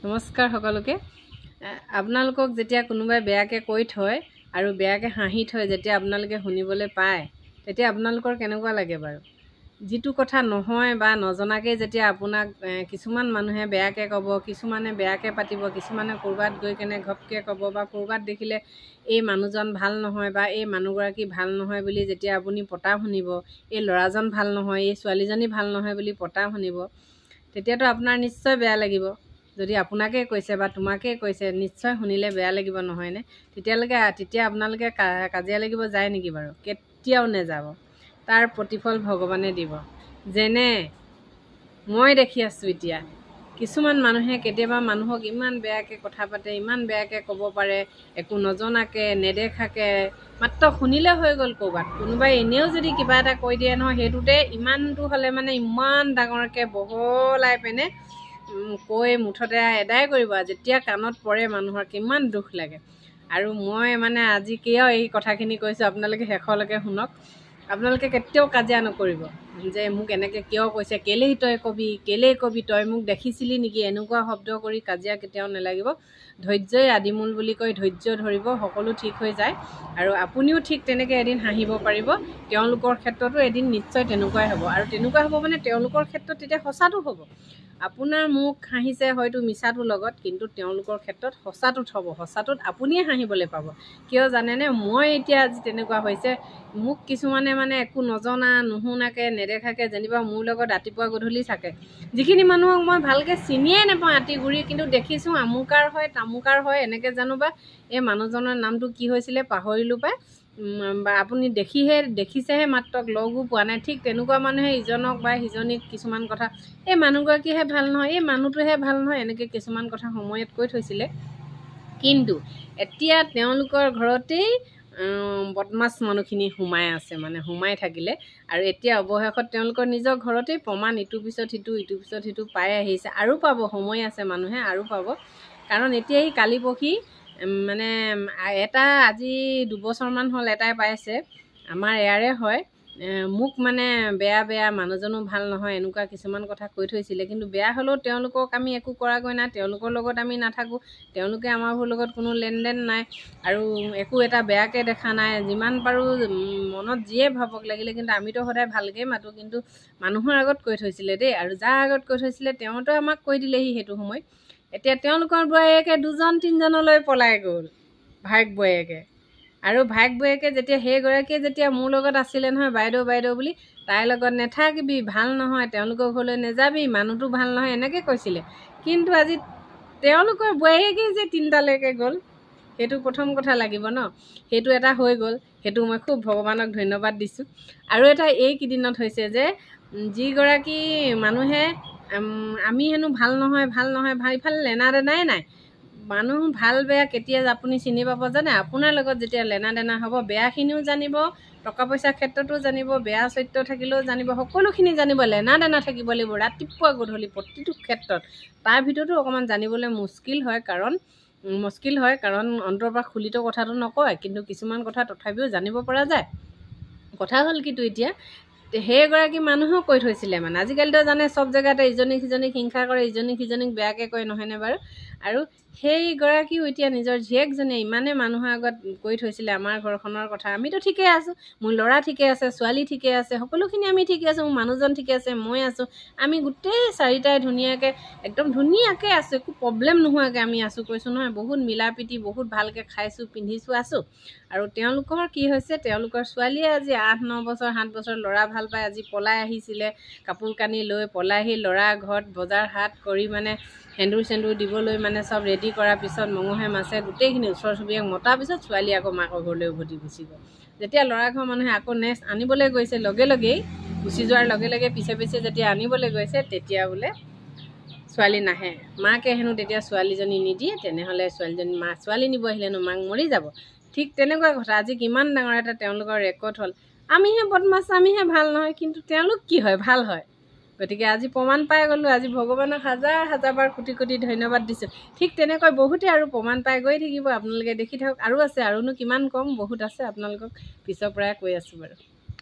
নমস্কাৰ সকলোকে। আপোনালোকক যেতিয়া কোনোবাই বেয়াকৈ কৈ থয় আৰু বেয়াকৈ হাঁহি থয়, যেতিয়া আপোনালোকে শুনিবলৈ পায়, তেতিয়া আপোনালোকৰ কেনেকুৱা লাগে বাৰু? যিটো কথা নহয় বা নজনাকৈ যেতিয়া আপোনাক কিছুমান মানুহে বেয়াকৈ ক'ব, কিছুমানে বেয়াকৈ পাতিব, কিছুমানে ক'ৰবাত গৈ কেনে ঘপকৈ ক'ব বা ক'ৰবাত দেখিলে এই মানুহজন ভাল নহয় বা এই মানুহগৰাকী ভাল নহয় বুলি যেতিয়া আপুনি পতা শুনিব, এই ল'ৰাজন ভাল নহয়, এই ছোৱালীজনী ভাল নহয় বুলি পতা শুনিব, তেতিয়াতো আপোনাৰ নিশ্চয় বেয়া লাগিব। যদি আপোনাকে কৈছে বা তোমাকে কৈছে, নিশ্চয় শুনিলে বেয়া লাগিব নহয়নে? তেতিয়া আপোনালোকে কাজিয়া লাগিব যায় নেকি বাৰু? কেতিয়াও নেযাব। তাৰ প্ৰতিফল ভগৱানে দিব। যেনে মই দেখি আছোঁ এতিয়া কিছুমান মানুহে কেতিয়াবা মানুহক ইমান বেয়াকৈ কথা পাতে, ইমান বেয়াকৈ ক'ব পাৰে, একো নজনাকৈ নেদেখাকৈ, মাত্ৰ শুনিলে হৈ গ'ল। ক'ৰবাত কোনোবাই এনেও যদি কিবা এটা কৈ দিয়ে নহয়, সেইটোতে ইমানটো হ'লে মানে ইমান ডাঙৰকৈ বহলাই পিনে কৈ মুঠতে এদায় কৰিব। যেতিয়া কাণত পৰে মানুহৰ কিমান দুখ লাগে। আৰু মই মানে আজি কিয় এই কথাখিনি কৈছোঁ, আপোনালোকে শেষলৈকে শুনক। আপোনালোকে কেতিয়াও কাজিয়া নকৰিব যে মোক এনেকৈ কিয় কৈছে, কেলেই তই কবি, তই মোক দেখিছিলি নেকি, এনেকুৱা শব্দ কৰি কাজিয়া কেতিয়াও নালাগিব। ধৈৰ্যই আদিমূল বুলি কৈ ধৈৰ্য ধৰিব, সকলো ঠিক হৈ যায়। আৰু আপুনিও ঠিক তেনেকৈ এদিন হাঁহিব পাৰিব। তেওঁলোকৰ ক্ষেত্ৰতো এদিন নিশ্চয় তেনেকুৱাই হ'ব। আৰু তেনেকুৱা হ'ব মানে তেওঁলোকৰ ক্ষেত্ৰত তেতিয়া সঁচাটো হ'ব। আপোনাৰ মুখ হাঁহিছে হয়তো মিছাটোৰ লগত, কিন্তু তেওঁলোকৰ ক্ষেত্ৰত সঁচাটোত হ'ব। সঁচাটোত আপুনিয়ে হাঁহিবলৈ পাব। কিয় জানেনে? মই এতিয়া আজি তেনেকুৱা হৈছে, মোক কিছুমানে মানে একো নজনা নুশুনাকৈ নেদেখাকৈ যেনিবা মোৰ লগত ৰাতিপুৱা গধূলি থাকে, যিখিনি মানুহক মই ভালকৈ চিনিয়ে নাপাওঁ আতি গুৰি, কিন্তু দেখিছোঁ আমুকাৰ হয় তামুকাৰ হয়, এনেকৈ জানো বা এই মানুহজনৰ নামটো কি হৈছিলে পাহৰিলোঁ পাই, বা আপুনি দেখিছেহে মাত্ৰ, লগো পোৱা নাই। ঠিক তেনেকুৱা মানুহে ইজনক বা সিজনীক কিছুমান কথা, এই মানুহগৰাকীহে ভাল নহয়, এই মানুহটোহে ভাল নহয়, এনেকৈ কিছুমান কথা সময়ত কৈ থৈছিলে। কিন্তু এতিয়া তেওঁলোকৰ ঘৰতেই বদমাছ মানুহখিনি সোমাই থাকিলে। আৰু এতিয়া অৱশেষত তেওঁলোকৰ নিজৰ ঘৰতেই প্ৰমাণ ইটোৰ পিছত সিটো পাই আহিছে। আৰু পাব, সময় আছে, মানুহে আৰু পাব। কাৰণ এতিয়া এই কালি পৰহি মানে এটা আজি 2 বছৰমান হ'ল এটাই পাইছে, আমাৰ ইয়াৰে হয়। মোক মানে বেয়া মানুহজনো ভাল নহয়, এনেকুৱা কিছুমান কথা কৈ থৈছিলে। কিন্তু বেয়া হ'লেও তেওঁলোকক আমি একো কৰাগৈ নাই, তেওঁলোকৰ লগত আমি নাথাকোঁ, তেওঁলোকে আমাৰবোৰ লগত কোনো লেনদেন নাই, আৰু একো এটা বেয়াকৈ দেখা নাই। যিমান পাৰোঁ মনত যিয়ে ভাবক লাগিলে, কিন্তু আমিতো সদায় ভালকৈ মাতোঁ। কিন্তু মানুহৰ আগত কৈ থৈছিলে দেই, আৰু যাৰ আগত কৈ থৈছিলে তেওঁতো আমাক কৈ দিলেহি সেইটো সময়ত। এতিয়া তেওঁলোকৰ বোৱাৰীয়েকে 2-3জনলৈ পলাই গ'ল, ভায়েক বোৱাৰীয়েকে। আৰু ভায়েক বোৱাৰীয়েকে যেতিয়া সেইগৰাকীয়ে যেতিয়া মোৰ লগত আছিলে নহয়, বাইদেউ বুলি, তাইৰ লগত নেথাকিবি, ভাল নহয়, তেওঁলোকৰ ঘৰলৈ নেযাবি, মানুহটো ভাল নহয়, এনেকৈ কৈছিলে। কিন্তু আজি তেওঁলোকৰ বোৱাৰীয়েকেই যে 3টালৈকে গ'ল, সেইটো প্ৰথম কথা লাগিব ন। সেইটো এটা হৈ গ'ল, সেইটো মই খুব ভগৱানক ধন্যবাদ দিছোঁ। আৰু এটা এইকেইদিনত হৈছে যে যিগৰাকী মানুহে আমি হেনো ভাল নহয় ইফালে লেনা দেনাই নাই। মানুহ ভাল বেয়া কেতিয়া আপুনি চিনি পাব জানে? আপোনাৰ লগত যেতিয়া লেনা দেনা হ'ব, বেয়াখিনিও জানিব, টকা পইচাৰ ক্ষেত্ৰতো জানিব, বেয়া চৰিত্ৰ থাকিলেও জানিব, সকলোখিনি জানিব। লেনা দেনা থাকিব লাগিব ৰাতিপুৱা গধূলি প্ৰতিটো ক্ষেত্ৰত। তাৰ ভিতৰতো অকণমান জানিবলৈ মুস্কিল হয়, কাৰণ অন্তৰৰ পৰা খুলিতো কথাটো নকয়, কিন্তু কিছুমান কথা তথাপিও জানিব পৰা যায়। কথা হ'ল কিন্তু এতিয়া সেইগৰাকী মানুহো কৈ থৈছিলে মানে, আজিকালিতো জানে চব জেগাতে ইজনী সিজনীক হিংসা কৰে, ইজনী সিজনীক বেয়াকৈ কয়, নহয়নে বাৰু? আৰু সেইগৰাকীও এতিয়া নিজৰ জীয়েকজনীয়ে ইমানে মানুহৰ আগত কৈ থৈছিলে আমাৰ ঘৰখনৰ কথা। আমিতো ঠিকে আছোঁ, মোৰ ল'ৰা ঠিকে আছে, ছোৱালী ঠিকে আছে, সকলোখিনি আমি ঠিকে আছোঁ, মোৰ মানুহজন ঠিকে আছে, মই আছোঁ, আমি গোটেই 4টাই ধুনীয়াকৈ একদম ধুনীয়াকৈ আছোঁ, একো প্ৰব্লেম নোহোৱাকৈ আমি আছোঁ। কৈছোঁ নহয়, বহুত মিলা প্ৰীতি, বহুত ভালকৈ খাইছোঁ পিন্ধিছোঁ আছোঁ। আৰু তেওঁলোকৰ কি হৈছে, তেওঁলোকৰ ছোৱালীয়ে আজি 8-9 বছৰ 7 বছৰ ল'ৰা ভাল পাই আজি পলাই আহিছিলে, কাপোৰ কানি লৈ পলাই আহি ল'ৰা ঘৰত বজাৰ হাট কৰি মানে সেন্দুৰ দিবলৈ মানে চব ৰেডি কৰাৰ পিছত মঙহে মাছে গোটেইখিনি ওচৰ চুবুৰীয়াক মতাৰ পিছত ছোৱালী আকৌ মাকৰ ঘৰলৈ উভতি গুচি গ'ল। যেতিয়া ল'ৰা ঘৰৰ মানুহে আকৌ নেক্সট আনিবলৈ গৈছে, লগেই গুচি যোৱাৰ লগে পিছে যেতিয়া আনিবলৈ গৈছে, তেতিয়া বোলে ছোৱালী নাহে। মাকে হেনো তেতিয়া ছোৱালীজনী নিদিয়ে, তেনেহ'লে ছোৱালী নিব আহিলেনো মাক মৰি যাব। ঠিক তেনেকুৱা কথা। আজি কিমান ডাঙৰ এটা তেওঁলোকৰ ৰেকৰ্ড হ'ল। আমিহে বদমাছ, আমিহে ভাল নহয়, কিন্তু তেওঁলোক কি হয়? ভাল হয়। গতিকে আজি প্ৰমাণ পাই গ'লোঁ। আজি ভগৱানক হাজাৰ বাৰ কোটি ধন্যবাদ দিছোঁ। ঠিক তেনেকৈ বহুতে আৰু প্ৰমাণ পাই গৈ থাকিব, আপোনালোকে দেখি থাকক। আৰু আছে, আৰুনো কিমান কম, বহুত আছে, আপোনালোকক পিছৰ পৰাই কৈ আছোঁ বাৰু।